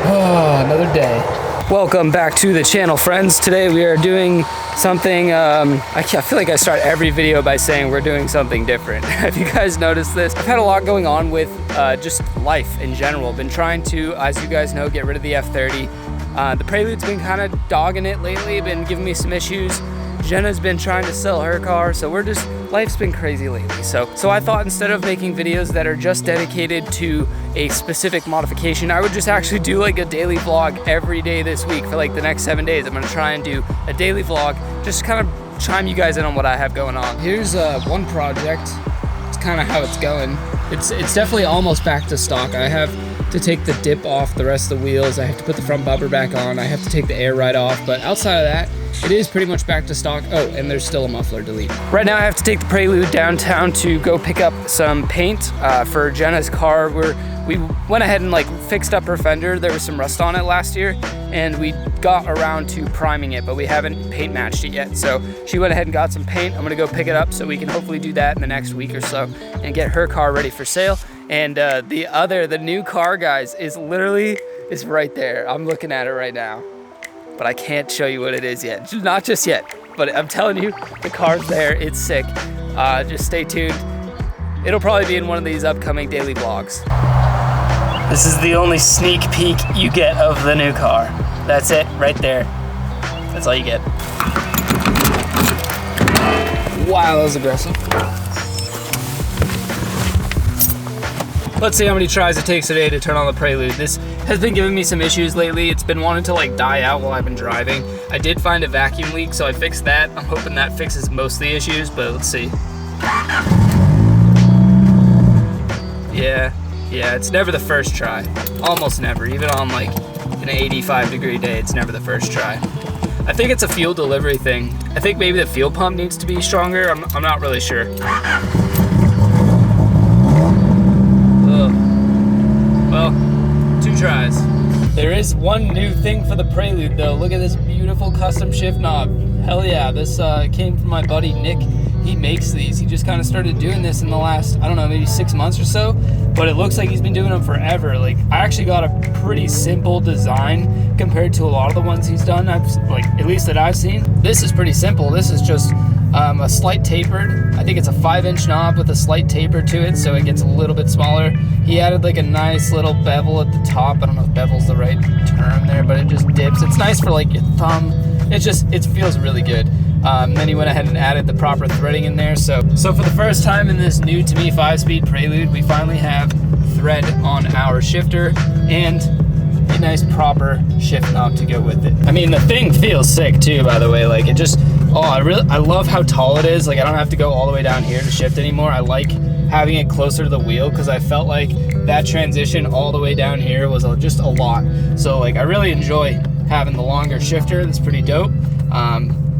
Oh, another day. Welcome back to the channel, friends. Today we are doing something, I feel like I start every video by saying we're doing something different. Have you guys noticed this? I've had a lot going on with just life in general. Been trying to, as you guys know, get rid of the F30. The Prelude's been kind of dogging it lately, been giving me some issues. Jenna's been trying to sell her car, so life's been crazy lately. So I thought instead of making videos that are just dedicated to a specific modification, I would just actually do like a daily vlog every day this week for like the next 7 days. I'm gonna try and do a daily vlog, just kind of chime you guys in on what I have going on. Here's one project. It's kind of how it's going. It's definitely almost back to stock. I have to take the dip off the rest of the wheels. I have to put the front bumper back on. I have to take the air ride off, but outside of that, it is pretty much back to stock. Oh, and there's still a muffler delete. Right now I have to take the Prelude downtown to go pick up some paint for Jenna's car. We went ahead and like fixed up her fender. There was some rust on it last year, and we got around to priming it, but we haven't paint matched it yet. So she went ahead and got some paint. I'm gonna go pick it up so we can hopefully do that in the next week or so and get her car ready for sale. And the new car, guys, is right there. I'm looking at it right now, but I can't show you what it is yet. Not just yet, but I'm telling you, the car's there. It's sick. Just stay tuned. It'll probably be in one of these upcoming daily vlogs. This is the only sneak peek you get of the new car. That's it, right there. That's all you get. Wow, that was aggressive. Let's see how many tries it takes today to turn on the Prelude. This has been giving me some issues lately. It's been wanting to like die out while I've been driving. I did find a vacuum leak, so I fixed that. I'm hoping that fixes most of the issues, but let's see. Yeah, it's never the first try. Almost never, even on like an 85-degree day, it's never the first try. I think it's a fuel delivery thing. I think maybe the fuel pump needs to be stronger. I'm not really sure. Well, 2 tries. There is one new thing for the Prelude though. Look at this beautiful custom shift knob. Hell yeah, this came from my buddy Nick. He makes these. He just kind of started doing this in the last, I don't know, maybe 6 months or so, but it looks like he's been doing them forever. Like, I actually got a pretty simple design compared to a lot of the ones he's done, at least that I've seen. This is pretty simple. This is just a slight tapered. I think it's a 5-inch knob with a slight taper to it, so it gets a little bit smaller. He added like a nice little bevel at the top. I don't know if bevel's the right term there, but it just dips. It's nice for like your thumb. It feels really good. Then he went ahead and added the proper threading in there. So for the first time in this new to me 5-speed Prelude, we finally have thread on our shifter and a nice proper shift knob to go with it. I mean, the thing feels sick too, by the way. Like it just, I love how tall it is. Like I don't have to go all the way down here to shift anymore. I like having it closer to the wheel because I felt like that transition all the way down here was just a lot. So like I really enjoy having the longer shifter. That's pretty dope.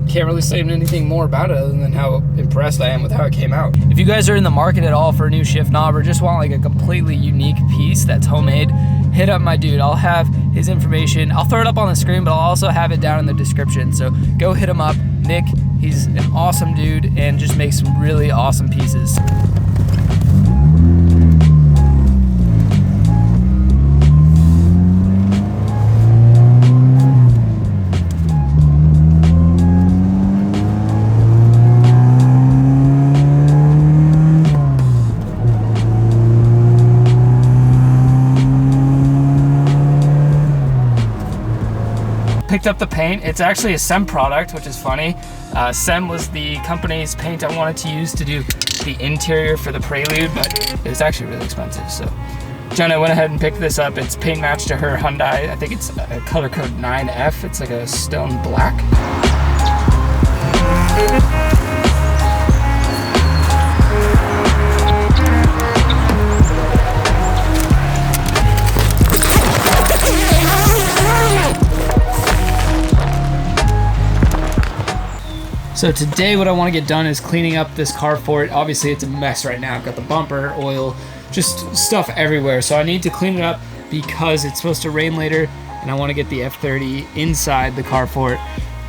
Can't really say anything more about it other than how impressed I am with how it came out. If you guys are in the market at all for a new shift knob or just want like a completely unique piece that's homemade, hit up my dude. I'll have his information. I'll throw it up on the screen, but I'll also have it down in the description. So go hit him up. Nick, he's an awesome dude and just makes some really awesome pieces. Picked up the paint. It's actually a SEM product, which is funny. SEM was the company's paint I wanted to use to do the interior for the Prelude, but it was actually really expensive. So Jenna went ahead and picked this up. It's paint matched to her Hyundai. I think it's a color code 9F. It's like a stone black. So today what I want to get done is cleaning up this carport. Obviously it's a mess right now. I've got the bumper, oil, just stuff everywhere. So I need to clean it up because it's supposed to rain later and I want to get the F30 inside the carport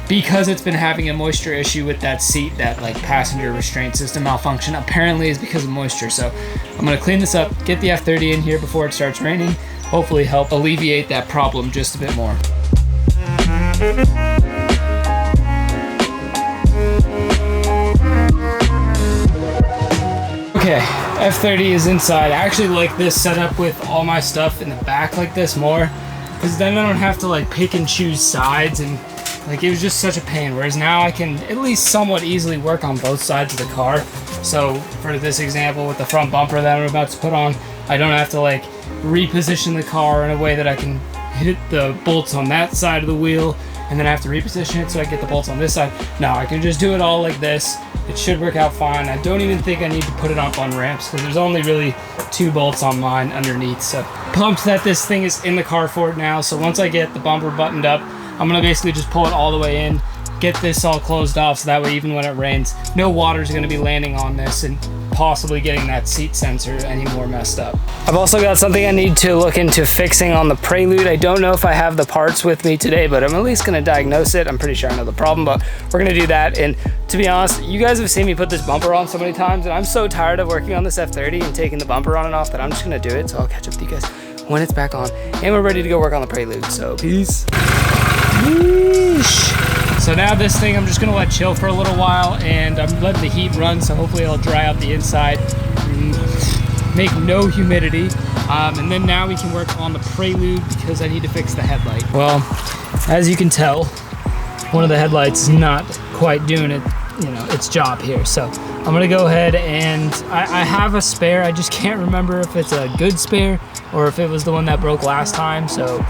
because it's been having a moisture issue with that seat, that like passenger restraint system malfunction apparently is because of moisture. So I'm gonna clean this up, get the F30 in here before it starts raining, hopefully help alleviate that problem just a bit more. Okay, F30 is inside. I actually like this setup with all my stuff in the back like this more, because then I don't have to like pick and choose sides, and like it was just such a pain. Whereas now I can at least somewhat easily work on both sides of the car. So for this example with the front bumper that I'm about to put on, I don't have to like reposition the car in a way that I can hit the bolts on that side of the wheel and then I have to reposition it so I get the bolts on this side. No, I can just do it all like this. It should work out fine. I don't even think I need to put it up on ramps because there's only really 2 bolts on mine underneath. So pumped that this thing is in the car for it now. So once I get the bumper buttoned up, I'm gonna basically just pull it all the way in, get this all closed off so that way even when it rains, no water is gonna be landing on this and possibly getting that seat sensor any more messed up. I've also got something I need to look into fixing on the Prelude. I don't know if I have the parts with me today, but I'm at least gonna diagnose it. I'm pretty sure I know the problem, but we're gonna do that. And to be honest, you guys have seen me put this bumper on so many times, and I'm so tired of working on this F30 and taking the bumper on and off that I'm just gonna do it. So I'll catch up with you guys when it's back on, and we're ready to go work on the Prelude. So peace. Yeesh. So now this thing I'm just gonna let chill for a little while, and I'm letting the heat run, so hopefully it'll dry out the inside, make no humidity. And then now we can work on the Prelude because I need to fix the headlight. Well, as you can tell, one of the headlights is not quite doing it, you know, its job here. So I'm gonna go ahead and I have a spare. I just can't remember if it's a good spare or if it was the one that broke last time. So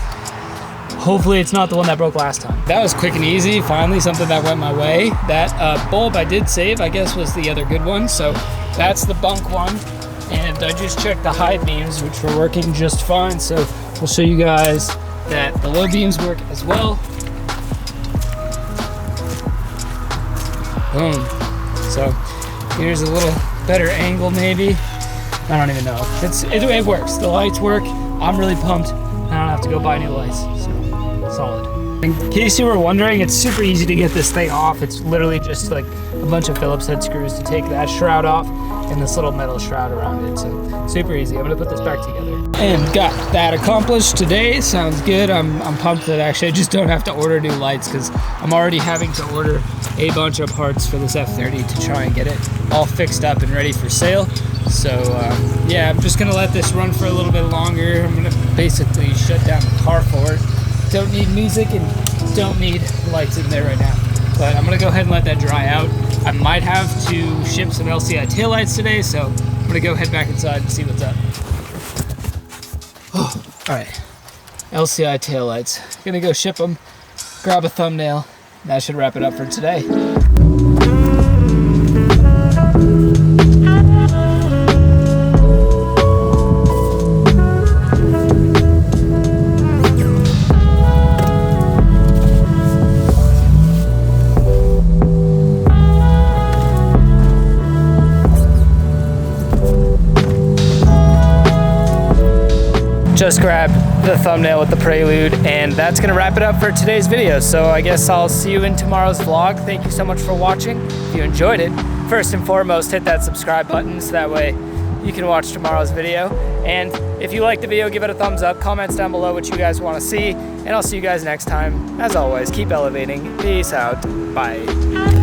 hopefully it's not the one that broke last time. That was quick and easy. Finally, something that went my way. That bulb I did save, I guess, was the other good one. So that's the bunk one. And I just checked the high beams, which were working just fine. So we'll show you guys that the low beams work as well. Boom. So here's a little better angle maybe. I don't even know. It works. The lights work. I'm really pumped. I don't have to go buy new lights. So solid. In case you were wondering, it's super easy to get this thing off. It's literally just like a bunch of Phillips head screws to take that shroud off and this little metal shroud around it. So super easy. I'm gonna put this back together. And got that accomplished today. Sounds good. I'm pumped that actually I just don't have to order new lights because I'm already having to order a bunch of parts for this F30 to try and get it all fixed up and ready for sale. So yeah, I'm just gonna let this run for a little bit longer. I'm gonna basically shut down the car for it. Don't need music and don't need lights in there right now. But I'm gonna go ahead and let that dry out. I might have to ship some LCI taillights today, so I'm gonna go head back inside and see what's up. Oh, all right, LCI taillights. Gonna go ship them, grab a thumbnail. That should wrap it up for today. Just grabbed the thumbnail with the Prelude, and that's gonna wrap it up for today's video. So I guess I'll see you in tomorrow's vlog. Thank you so much for watching. If you enjoyed it, first and foremost, hit that subscribe button so that way you can watch tomorrow's video. And if you liked the video, give it a thumbs up, comments down below what you guys wanna see, and I'll see you guys next time. As always, keep elevating. Peace out. Bye.